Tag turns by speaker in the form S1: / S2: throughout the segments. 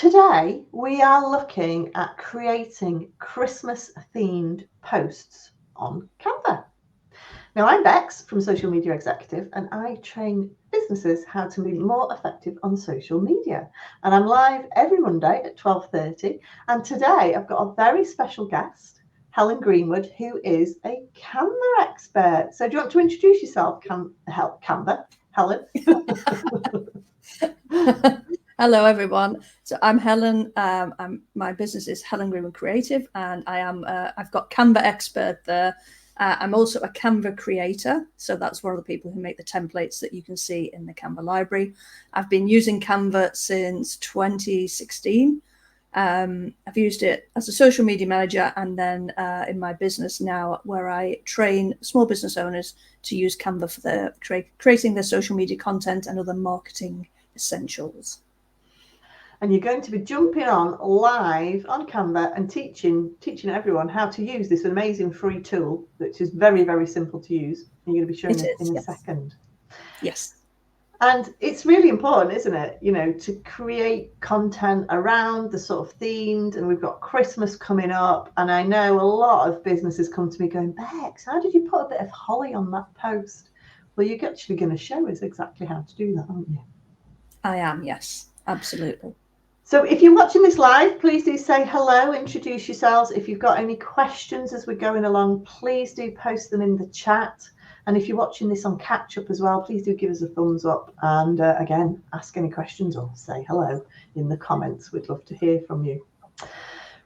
S1: today we are looking at creating Christmas themed posts on Canva. Now, I'm Bex from Social Media Executive, and I train businesses how to be more effective on social media. And I'm live every Monday at 12:30. And today I've got a very special guest, Helen Greenwood, who is a Canva expert. So do you want to introduce yourself, Canva, Helen?
S2: Hello, everyone. So I'm Helen. My business is Helen Greenwood Creative, and I've got Canva expert there. I'm also a Canva creator. So that's one of the people who make the templates that you can see in the Canva library. I've been using Canva since 2016. I've used it as a social media manager, and then in my business now, where I train small business owners to use Canva for creating their social media content and other marketing essentials.
S1: And you're going to be jumping on live on Canva and teaching everyone how to use this amazing free tool, which is very, very simple to use. And you're going to be showing it in a second.
S2: Yes.
S1: And it's really important, isn't it? You know, to create content around the sort of themed, and we've got Christmas coming up. And I know a lot of businesses come to me going, Bex, how did you put a bit of holly on that post? Well, you're actually going to show us exactly how to do that, aren't you?
S2: I am, yes, absolutely.
S1: So if you're watching this live, please do say hello, introduce yourselves. If you've got any questions as we're going along, please do post them in the chat. And if you're watching this on catch up as well, please do give us a thumbs up. And again, ask any questions or say hello in the comments. We'd love to hear from you.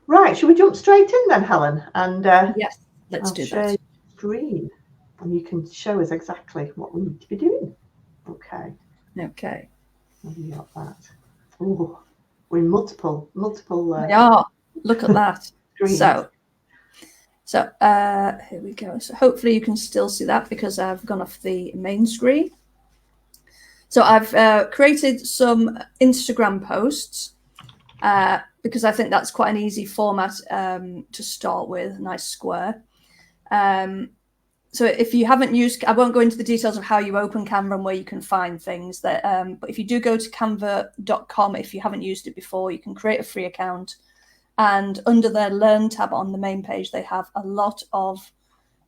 S1: Right, shall we jump straight in then, Helen? And
S2: yes, let's do that.
S1: Screen, and you can show us exactly what we need to be doing. Okay.
S2: Okay.
S1: Have you got that? Oh. We're multiple.
S2: We are. Look at that. So here we go. So hopefully you can still see that because I've gone off the main screen. So I've created some Instagram posts because I think that's quite an easy format to start with, nice square. So if you haven't used, I won't go into the details of how you open Canva and where you can find things. But if you do go to canva.com, if you haven't used it before, you can create a free account. And under their Learn tab on the main page, they have a lot of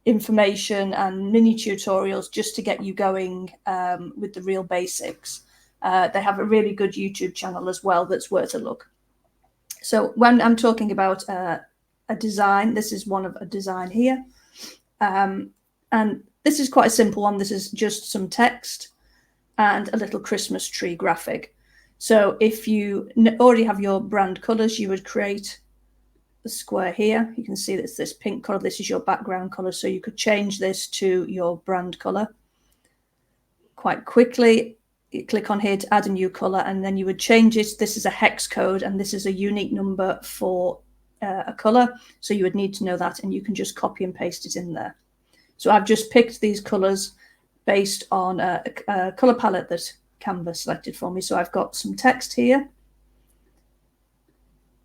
S2: information and mini tutorials just to get you going with the real basics. They have a really good YouTube channel as well that's worth a look. So when I'm talking about a design, this is one of a design here. And this is quite a simple one. This is just some text and a little Christmas tree graphic. So if you already have your brand colors, you would create the square here. You can see that it's this pink color. This is your background color. So you could change this to your brand color quite quickly. You click on here to add a new color, and then you would change it. This is a hex code, and this is a unique number for a color. So you would need to know that, and you can just copy and paste it in there. So I've just picked these colors based on a color palette that Canva selected for me. So I've got some text here.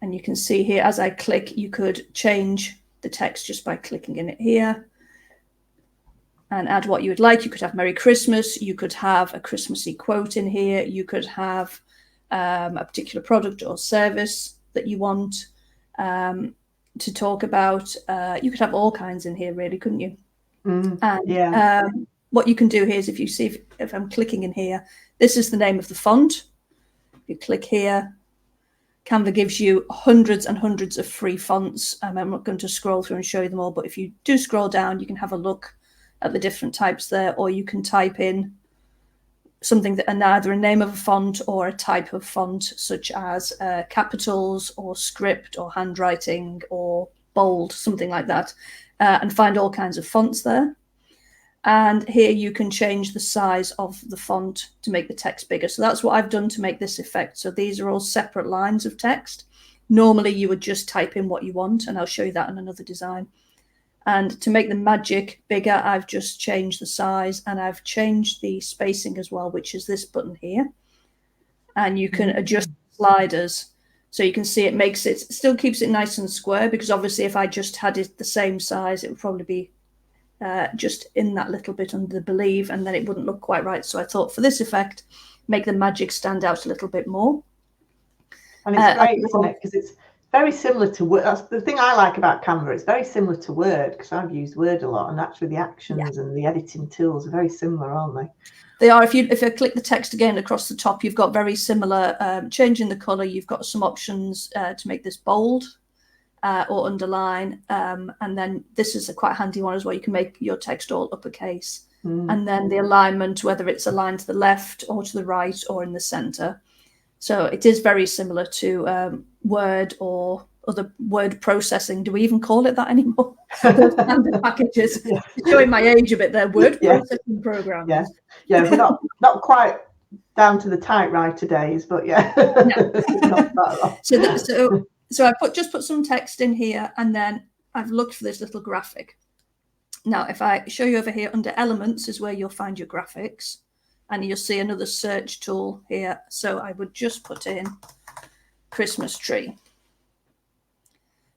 S2: And you can see here, as I click, you could change the text just by clicking in it here and add what you would like. You could have Merry Christmas. You could have a Christmassy quote in here. You could have a particular product or service that you want to talk about. You could have all kinds in here, really, couldn't you? And what you can do here is, if you see if I'm clicking in here, this is the name of the font. You click here, Canva gives you hundreds and hundreds of free fonts. I'm not going to scroll through and show you them all, but if you do scroll down, you can have a look at the different types there, or you can type in something that either a name of a font or a type of font, such as capitals or script or handwriting or bold, something like that. And find all kinds of fonts there. And here you can change the size of the font to make the text bigger. So that's what I've done to make this effect. So these are all separate lines of text. Normally you would just type in what you want, and I'll show you that in another design. And to make the magic bigger, I've just changed the size, and I've changed the spacing as well, which is this button here. And you can adjust sliders. So you can see it still keeps it nice and square, because obviously if I just had it the same size, it would probably be just in that little bit under the believe, and then it wouldn't look quite right. So I thought for this effect, make the magic stand out a little bit more.
S1: And it's great, isn't it? Because it's very similar to Word. That's the thing I like about Canva. It's very similar to Word, because I've used Word a lot, and actually the actions and the editing tools are very similar, aren't they?
S2: They are. If you click the text again across the top, you've got very similar changing the color. You've got some options to make this bold or underline, and then this is a quite handy one as well. You can make your text all uppercase, and then the alignment, whether it's aligned to the left or to the right or in the center. So it is very similar to Word or other word processing. Do we even call it that anymore? Those standard packages.
S1: Yeah.
S2: Showing my age a bit there. Word processing programs.
S1: Yeah, we're not quite down to the typewriter days, but yeah. Not that long.
S2: So I just put some text in here, and then I've looked for this little graphic. Now, if I show you over here under Elements is where you'll find your graphics, and you'll see another search tool here. So I would just put in Christmas tree.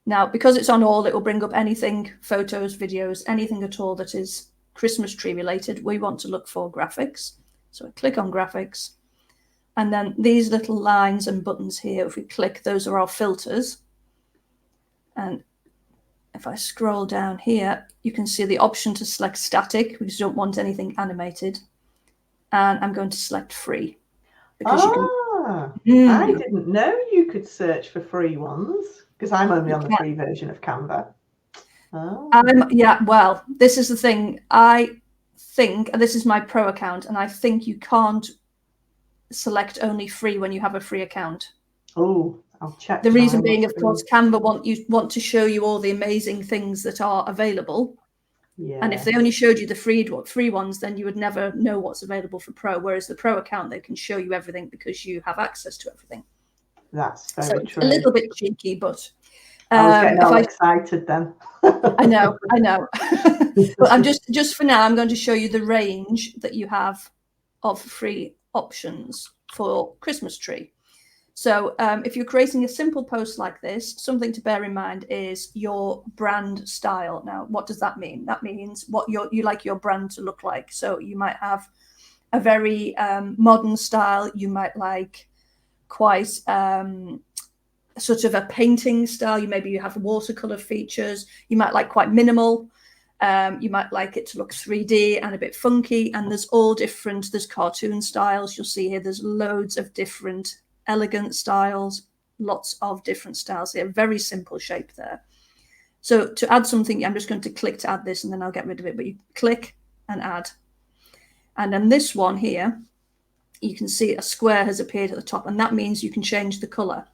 S2: Now, because it's on all, it will bring up anything, photos, videos, anything at all that is Christmas tree related. We want to look for graphics. So I click on graphics. And then these little lines and buttons here, if we click, those are our filters. And if I scroll down here, you can see the option to select static, because you don't want anything animated. And I'm going to select free. Because
S1: I didn't know you could search for free ones, because I'm only on the free version of Canva.
S2: Well, this is the thing. I think, and this is my pro account, and I think you can't select only free when you have a free account.
S1: Oh, I'll check.
S2: The reason being, of course, Canva want to show you all the amazing things that are available. Yeah. And if they only showed you the free ones, then you would never know what's available for pro. Whereas the pro account, they can show you everything because you have access to everything.
S1: That's very true.
S2: A little bit cheeky, but
S1: I was getting all excited then.
S2: I know. But I'm just for now, I'm going to show you the range that you have of free options for Christmas tree. So if you're creating a simple post like this, something to bear in mind is your brand style. Now, what does that mean? That means what you like your brand to look like. So you might have a very modern style. You might like quite sort of a painting style. Maybe you have watercolor features. You might like quite minimal. You might like it to look 3D and a bit funky. And there's cartoon styles. You'll see here, there's loads of different elegant styles, lots of different styles here. Very simple shape there. So to add something, I'm just going to click to add this, and then I'll get rid of it. But you click and add. And then this one here, you can see a square has appeared at the top, and that means you can change the color.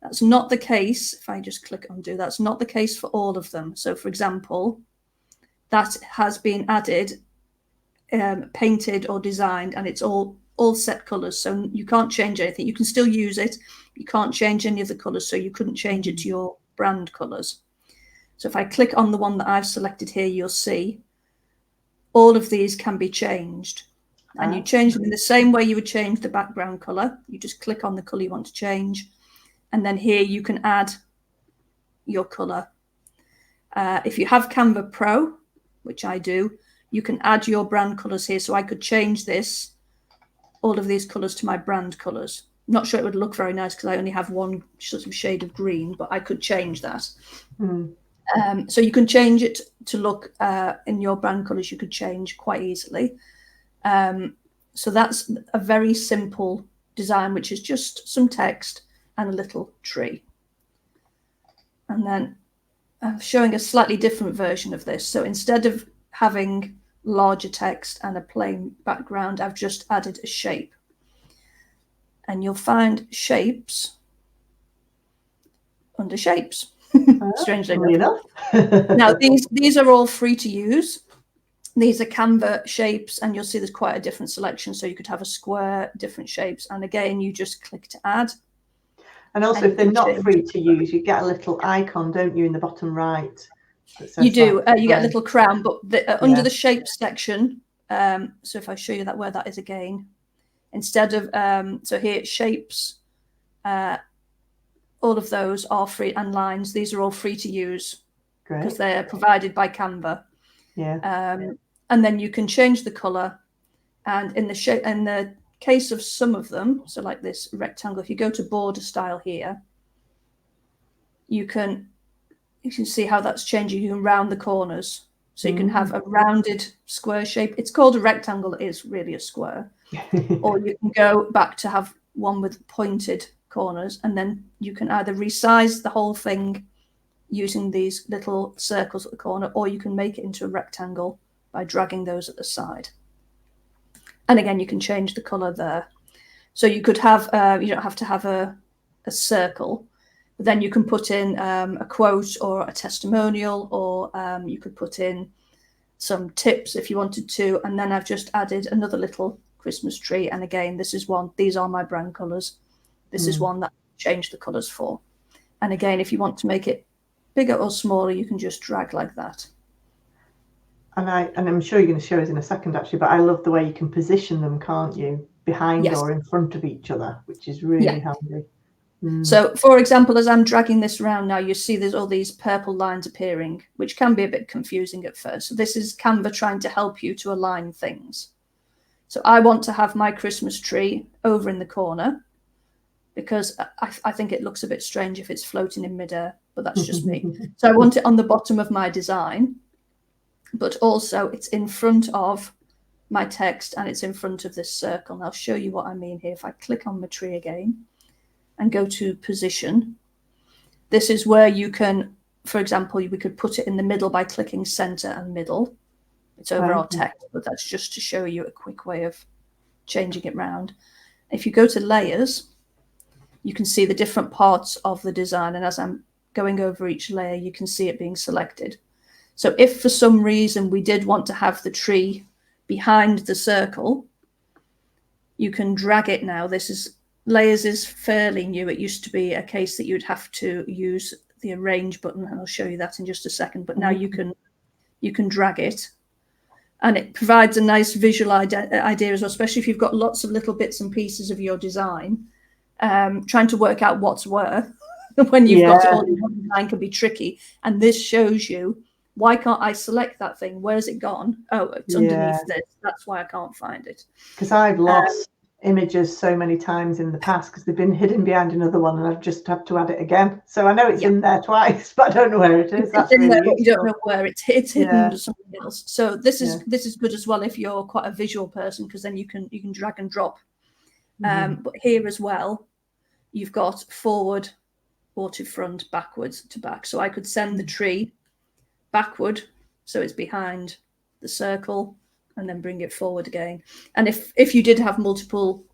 S2: That's not the case. If I just click undo, that's not the case for all of them. So for example, that has been added, painted or designed, and it's all set colors. So you can't change anything. You can still use it. You can't change any of the colors. So you couldn't change it to your brand colors. So if I click on the one that I've selected here, you'll see all of these can be changed. And you change them in the same way you would change the background color. You just click on the color you want to change. And then here you can add your color. If you have Canva Pro, which I do, you can add your brand colors here. So I could change all of these colors to my brand colors. Not sure it would look very nice because I only have one sort of shade of green, but I could change that. So you can change it to look in your brand colors. You could change quite easily. So that's a very simple design, which is just some text and a little tree. And then I'm showing a slightly different version of this. So instead of having larger text and a plain background, I've just added a shape. And you'll find shapes under shapes. Strangely enough. Now these are all free to use. These are Canva shapes, and you'll see there's quite a different selection. So you could have a square, different shapes, and again you just click to add.
S1: And also, if they're not free to use, you get a little icon, don't you, in the bottom right?
S2: You do. You get a little crown, but under the shapes section. So if I show you where that is again, instead of so here shapes, all of those are free, and lines. These are all free to use because they're provided by Canva. Yeah. And then you can change the color, and in the shape and the case of some of them, so like this rectangle, if you go to border style here, you can see how that's changing. You can round the corners. So you can have a rounded square shape. It's called a rectangle. It is really a square. Or you can go back to have one with pointed corners, and then you can either resize the whole thing using these little circles at the corner, or you can make it into a rectangle by dragging those at the side. And again, you can change the color there. So you could have, you don't have to have a circle, but then you can put in a quote or a testimonial, or you could put in some tips if you wanted to. And then I've just added another little Christmas tree. And again, this is one, these are my brand colors. This is one that I changed the colors for. And again, if you want to make it bigger or smaller, you can just drag like that.
S1: And I'm sure you're going to show us in a second, actually, but I love the way you can position them, can't you? Behind or in front of each other, which is really handy.
S2: So, for example, as I'm dragging this around now, you see there's all these purple lines appearing, which can be a bit confusing at first. So this is Canva trying to help you to align things. So I want to have my Christmas tree over in the corner because I think it looks a bit strange if it's floating in midair, but that's just me. So I want it on the bottom of my design, but also it's in front of my text and it's in front of this circle. And I'll show you what I mean here. If I click on my tree again and go to position, this is where you can, for example, we could put it in the middle by clicking center and middle. It's over our text, but that's just to show you a quick way of changing it round. If you go to layers, you can see the different parts of the design. And as I'm going over each layer, you can see it being selected. So if for some reason we did want to have the tree behind the circle, you can drag it now. Layers is fairly new. It used to be a case that you'd have to use the arrange button, and I'll show you that in just a second. But now you can drag it, and it provides a nice visual idea as well, especially if you've got lots of little bits and pieces of your design. Trying to work out what's where when you've got it all in one design can be tricky. And this shows you, why can't I select that thing? Where's it gone? Oh, it's underneath this. That's why I can't find it.
S1: Because I've lost images so many times in the past because they've been hidden behind another one, and I've just had to add it again. So I know it's in there twice, but I don't know where it is. That's
S2: in
S1: really
S2: there, but you don't know where it's hidden under something else. So this is good as well if you're quite a visual person, because then you can drag and drop. But here as well, you've got forward or to front, backwards to back. So I could send the tree backward, so it's behind the circle, and then bring it forward again. And if you did have multiple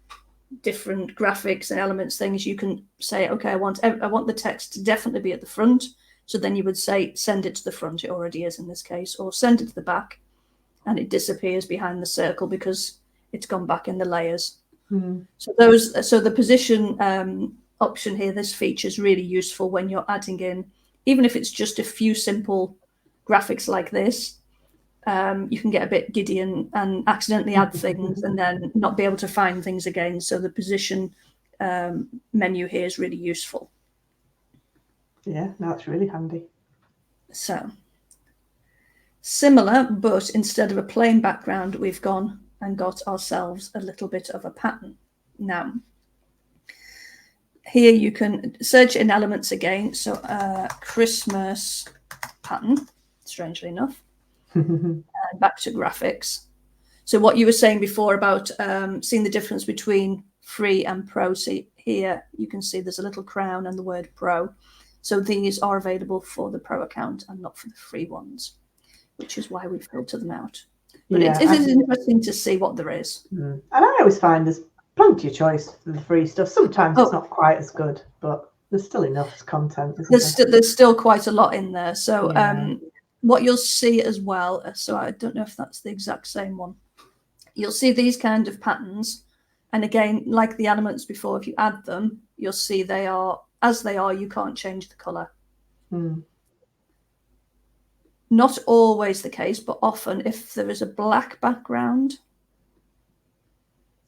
S2: different graphics and elements things, you can say, okay, I want the text to definitely be at the front. So then you would say, send it to the front. It already is in this case, or send it to the back, and it disappears behind the circle because it's gone back in the layers. So the position option here, this feature is really useful when you're adding in, even if it's just a few simple graphics like this. You can get a bit giddy and accidentally add things and then not be able to find things again. So the position menu here is really useful.
S1: Yeah, no, it's really handy.
S2: So similar, but instead of a plain background, we've gone and got ourselves a little bit of a pattern. Now, here you can search in elements again. So Christmas pattern, strangely enough. Back to graphics. So what you were saying before about seeing the difference between free and pro. See here, you can see there's a little crown and the word pro. So these are available for the pro account and not for the free ones, which is why we filter them out. But it is interesting to see what there is. And
S1: I always find there's plenty of choice for the free stuff. Sometimes it's not quite as good, but there's still enough content.
S2: There's still quite a lot in there. So what you'll see as well, so I don't know if that's the exact same one. You'll see these kind of patterns. And again, like the elements before, if you add them, you'll see they are, as they are, you can't change the color. Not always the case, but often if there is a black background,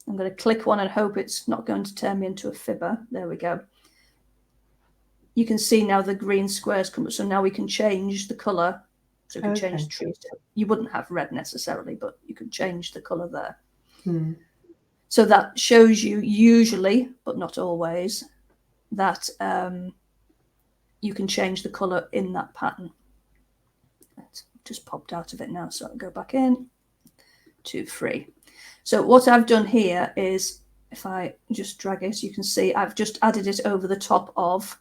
S2: I'm going to click one and hope it's not going to turn me into a fibber. There we go. You can see now the green squares come up. So now we can change the color. So we can change the trees. You wouldn't have red necessarily, but you can change the color there. So that shows you usually, but not always, that you can change the colour in that pattern. It's just popped out of it now, so I'll go back in to free. So what I've done here is, if I just drag it, you can see I've just added it over the top of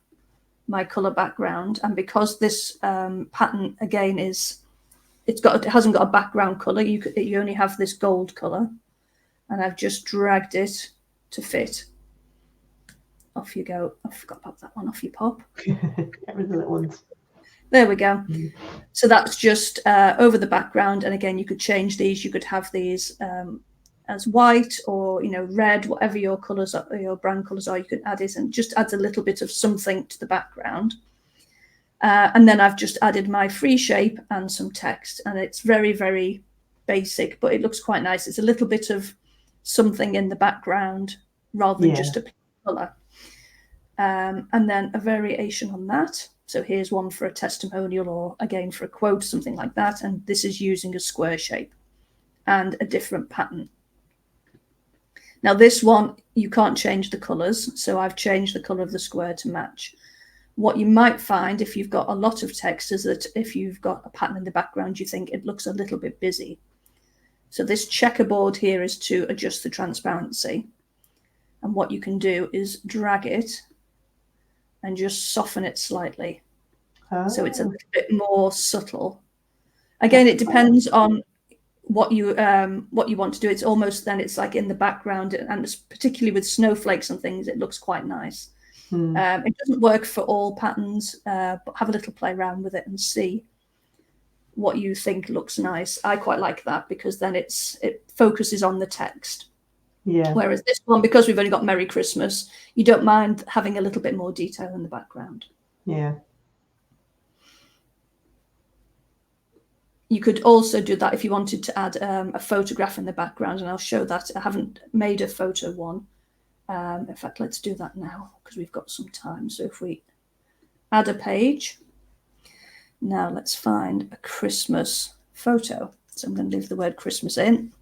S2: my colour background. And because this pattern, again, it hasn't got a background colour, you only have this gold colour. And I've just dragged it to fit. Off you go. I forgot about that one. Off you pop.
S1: Get rid of the little ones.
S2: There we go. So that's just over the background. And again, you could change these. You could have these as white or, red, whatever your colours are, your brand colours are. You can add it, and just adds a little bit of something to the background. And then I've just added my free shape and some text. And it's very, very basic, but it looks quite nice. It's a little bit of something in the background rather than just a colour. And then a variation on that. So here's one for a testimonial, or again for a quote, something like that. And this is using a square shape and a different pattern. Now this one, you can't change the colours. So I've changed the colour of the square to match. What you might find if you've got a lot of text is that if you've got a pattern in the background, you think it looks a little bit busy. So this checkerboard here is to adjust the transparency. And what you can do is drag it and just soften it slightly. So it's a little bit more subtle. Again, it depends on what you want to do. It's almost then it's like in the background, and it's particularly with snowflakes and things, it looks quite nice. It doesn't work for all patterns, but have a little play around with it and see what you think looks nice. I quite like that because then it focuses on the text.
S1: Yeah.
S2: Whereas this one, because we've only got Merry Christmas, you don't mind having a little bit more detail in the background.
S1: Yeah.
S2: You could also do that if you wanted to add a photograph in the background, and I'll show that. I haven't made a photo one. In fact, let's do that now because we've got some time. So if we add a page, now let's find a Christmas photo. So I'm going to leave the word Christmas in.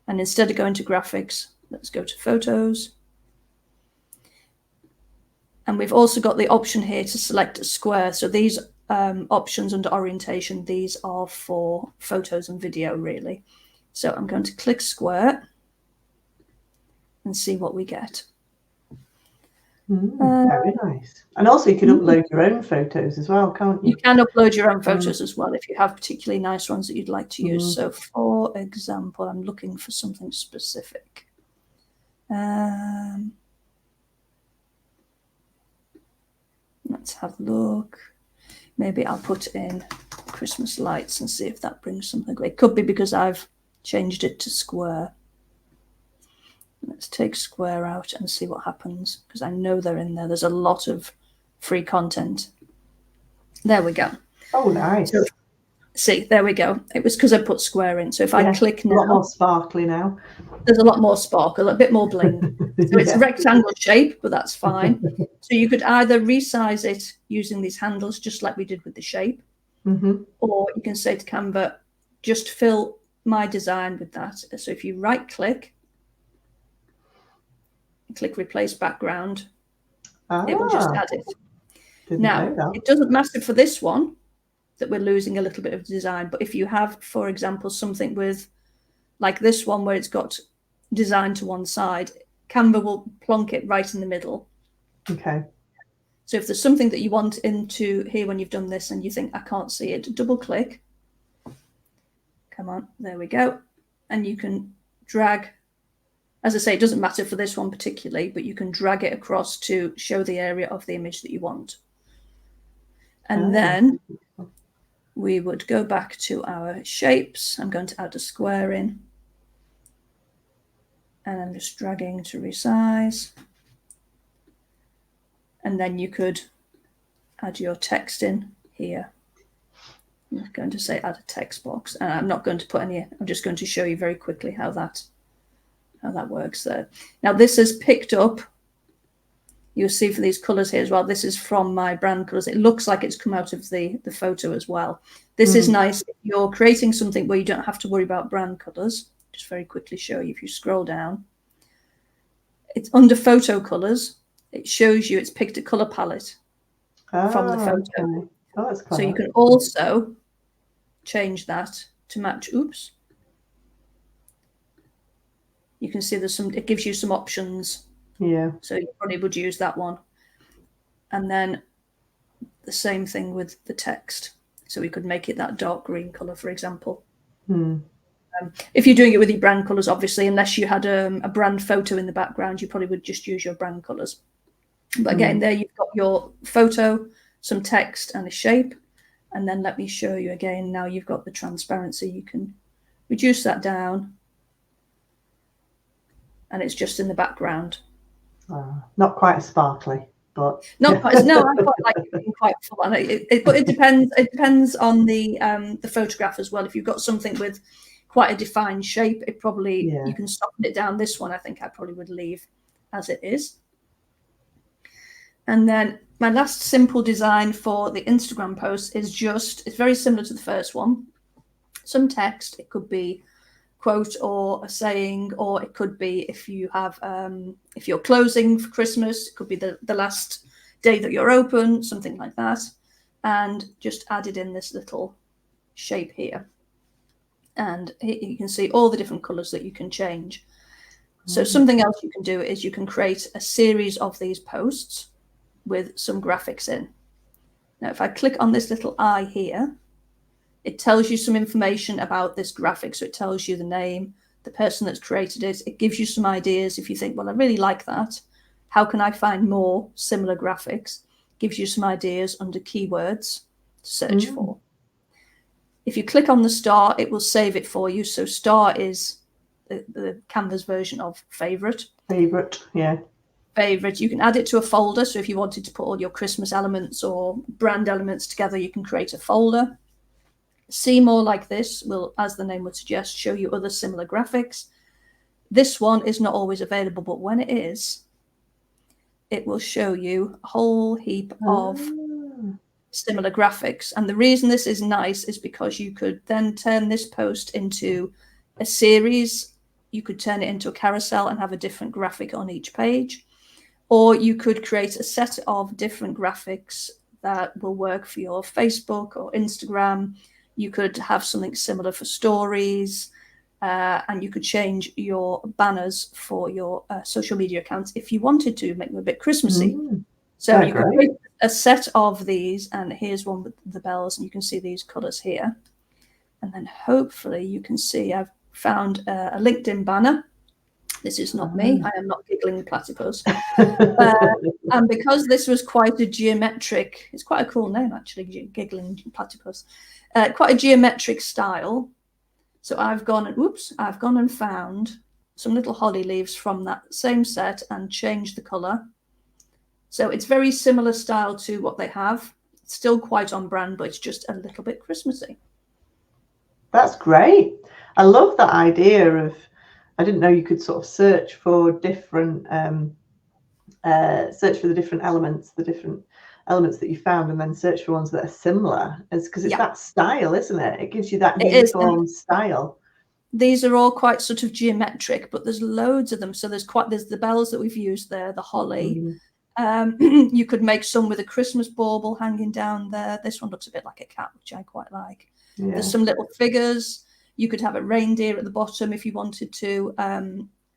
S2: And instead of going to graphics, let's go to photos. And we've also got the option here to select a square. So these options under orientation, these are for photos and video, really. So I'm going to click square and see what we get.
S1: Very nice. And also you can upload your own photos as well, can't you?
S2: You can upload your own photos as well if you have particularly nice ones that you'd like to use. So for example, I'm looking for something specific. Let's have a look. Maybe I'll put in Christmas lights and see if that brings something. It could be because I've changed it to square. Let's take square out and see what happens, because I know they're in there. There's a lot of free content. There we go.
S1: Oh, nice.
S2: So, see, there we go. It was because I put square in. So if I click now,
S1: a lot more sparkly now.
S2: There's a lot more sparkle, a bit more bling. So it's a rectangle shape, but that's fine. So you could either resize it using these handles, just like we did with the shape, or you can say to Canva, just fill my design with that. So if you right click, click replace background, it will just add it. Now, it doesn't matter for this one that we're losing a little bit of design, but if you have, for example, something with like this one where it's got design to one side, Canva will plonk it right in the middle.
S1: Okay.
S2: So if there's something that you want into here when you've done this and you think I can't see it, double click. Come on, there we go. And you can drag. As I say, it doesn't matter for this one particularly, but you can drag it across to show the area of the image that you want. And then we would go back to our shapes. I'm going to add a square in. And I'm just dragging to resize. And then you could add your text in here. I'm going to say add a text box. And I'm not going to put any, I'm just going to show you very quickly how that works there. Now this is picked up. You'll see for these colors here as well. This is from my brand colors. It looks like it's come out of the photo as well. This is nice if you're creating something where you don't have to worry about brand colors. Just very quickly show you if you scroll down. it's under photo colors. It shows you it's picked a color palette from the photo.
S1: Okay. Oh, that's
S2: So you
S1: clever.
S2: can also change that to match. Oops. You can see there's some, it gives you some options.
S1: Yeah.
S2: So you probably would use that one. And then the same thing with the text. So we could make it that dark green color, for example. If you're doing it with your brand colors, obviously, unless you had a brand photo in the background, you probably would just use your brand colors. But again, there you've got your photo, some text and a shape. And then let me show you again. Now you've got the transparency. You can reduce that down. And it's just in the background.
S1: Not quite as sparkly, but
S2: not quite. No, I quite like it being quite full on. But it depends. It depends on the photograph as well. If you've got something with quite a defined shape, it probably you can soften it down. This one, I think I probably would leave as it is. And then my last simple design for the Instagram post is just, it's very similar to the first one. Some text. It could be quote or a saying, or it could be if you have if you're closing for Christmas, it could be the last day that you're open, something like that. And just added in this little shape here. And you can see all the different colors that you can change. So something else you can do is you can create a series of these posts with some graphics in. Now, if I click on this little eye here, it tells you some information about this graphic. So it tells you the name, the person that's created it. It gives you some ideas. If you think, well, I really like that, how can I find more similar graphics? Gives you some ideas under keywords to search for. If you click on the star, it will save it for you. So star is the Canva's version of favorite.
S1: Favorite, yeah.
S2: Favorite. You can add it to a folder. So if you wanted to put all your Christmas elements or brand elements together, you can create a folder. See more like this will, as the name would suggest, show you other similar graphics. This one is not always available, but when it is, it will show you a whole heap of similar graphics. And the reason this is nice is because you could then turn this post into a series. You could turn it into a carousel and have a different graphic on each page. Or you could create a set of different graphics that will work for your Facebook or Instagram. You could have something similar for stories, and you could change your banners for your social media accounts if you wanted to make them a bit Christmassy. So you could create a set of these, and here's one with the bells, and you can see these colors here. And then hopefully you can see I've found a LinkedIn banner. This is not me. I am not giggling platypus. And because this was quite a geometric, it's quite a cool name actually, giggling platypus. Quite a geometric style. So I've gone and found some little holly leaves from that same set and changed the color. So it's very similar style to what they have. It's still quite on brand, but it's just a little bit Christmassy.
S1: That's great. I love that idea of, I didn't know you could sort of search for different, search for the different elements that you found, and then search for ones that are similar, because it's that style, isn't it? It gives you that uniform style.
S2: These are all quite sort of geometric, but there's loads of them. So there's the bells that we've used there, the holly. You could make some with a Christmas bauble hanging down there. This one looks a bit like a cat, which I quite like. There's some little figures. You could have a reindeer at the bottom if you wanted to.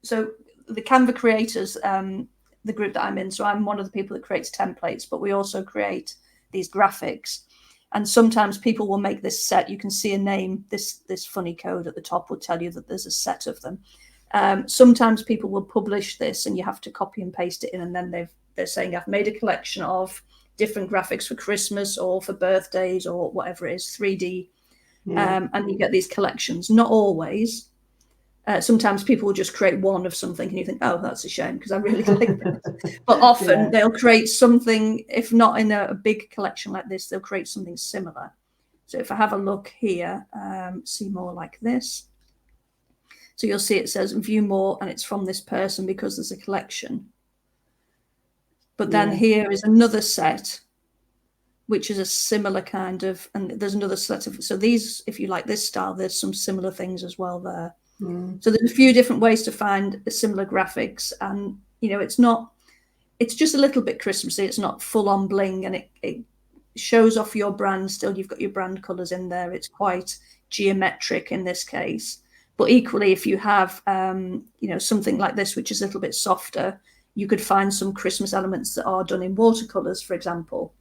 S2: So the Canva creators, the group that I'm in, so I'm one of the people that creates templates, but we also create these graphics. And sometimes people will make this set. You can see a name. This funny code at the top will tell you that there's a set of them. Sometimes people will publish this and you have to copy and paste it in, and then they're saying, I've made a collection of different graphics for Christmas or for birthdays or whatever it is, 3D. And you get these collections. Not always. Sometimes people will just create one of something and you think, oh, that's a shame because I really like that. But often they'll create something, if not in a big collection like this, they'll create something similar. So if I have a look here, see more like this. So you'll see it says view more, and it's from this person because there's a collection. But then here is another set, which is a similar kind of, and there's another set of, so these, if you like this style, there's some similar things as well there. So there's a few different ways to find similar graphics, and you know, it's just a little bit Christmassy. It's not full on bling, and it shows off your brand. Still, you've got your brand colors in there. It's quite geometric in this case. But equally, if you have, you know, something like this, which is a little bit softer, you could find some Christmas elements that are done in watercolors, for example,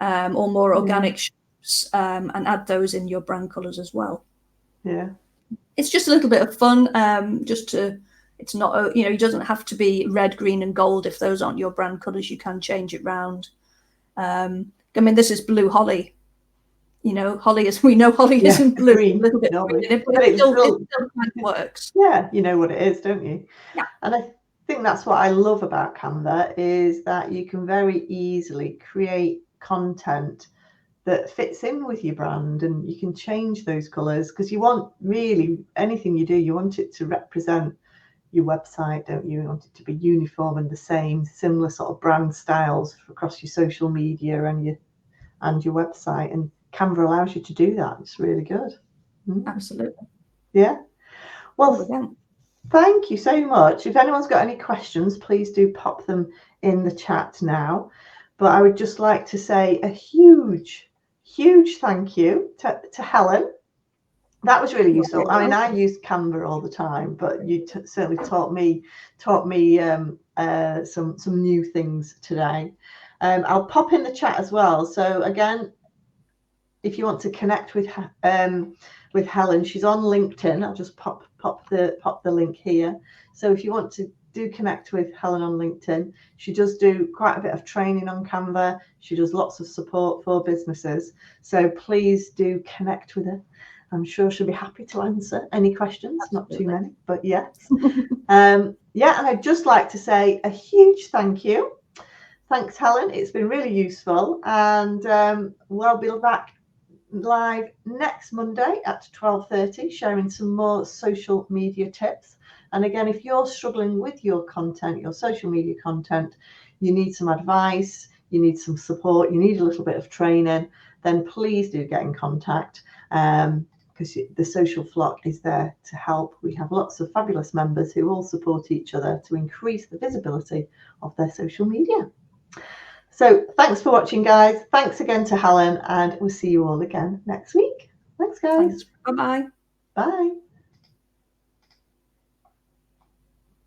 S2: or more organic shapes, and add those in your brand colors as well.
S1: Yeah.
S2: It's just a little bit of fun, it's not, you know, it doesn't have to be red, green and gold. If those aren't your brand colors, you can change it round. I mean, this is blue holly. You know, holly isn't blue,
S1: green,
S2: a little bit green in it, but it still kind of works.
S1: Yeah, you know what it is, don't you?
S2: Yeah.
S1: And I think that's what I love about Canva, is that you can very easily create content that fits in with your brand, and you can change those colors, because you want, really, anything you do, you want it to represent your website, don't you? You want it to be uniform and the same, similar sort of brand styles across your social media and your website, and Canva allows you to do that. It's really good.
S2: Absolutely.
S1: Yeah. Well, thank you so much. If anyone's got any questions, please do pop them in the chat now. But I would just like to say a huge thank you to Helen. That was really useful. I mean, I use Canva all the time, but you certainly taught me some new things today. I'll pop in the chat as well. So again, if you want to connect with Helen, she's on LinkedIn. I'll just pop the link here. So if you want to connect with Helen on LinkedIn, she does do quite a bit of training on Canva. She does lots of support for businesses. So please do connect with her. I'm sure she'll be happy to answer any questions. Absolutely. Not too many, but yes. Yeah, and I'd just like to say a huge thank you. Thanks, Helen. It's been really useful, and we'll be back live next Monday at 12:30, sharing some more social media tips. And again, if you're struggling with your content, your social media content, you need some advice, you need some support, you need a little bit of training, then please do get in contact, because the Social Flock is there to help. We have lots of fabulous members who all support each other to increase the visibility of their social media. So thanks for watching, guys. Thanks again to Helen, and we'll see you all again next week. Thanks, guys.
S2: Thanks. Bye-bye.
S1: Bye.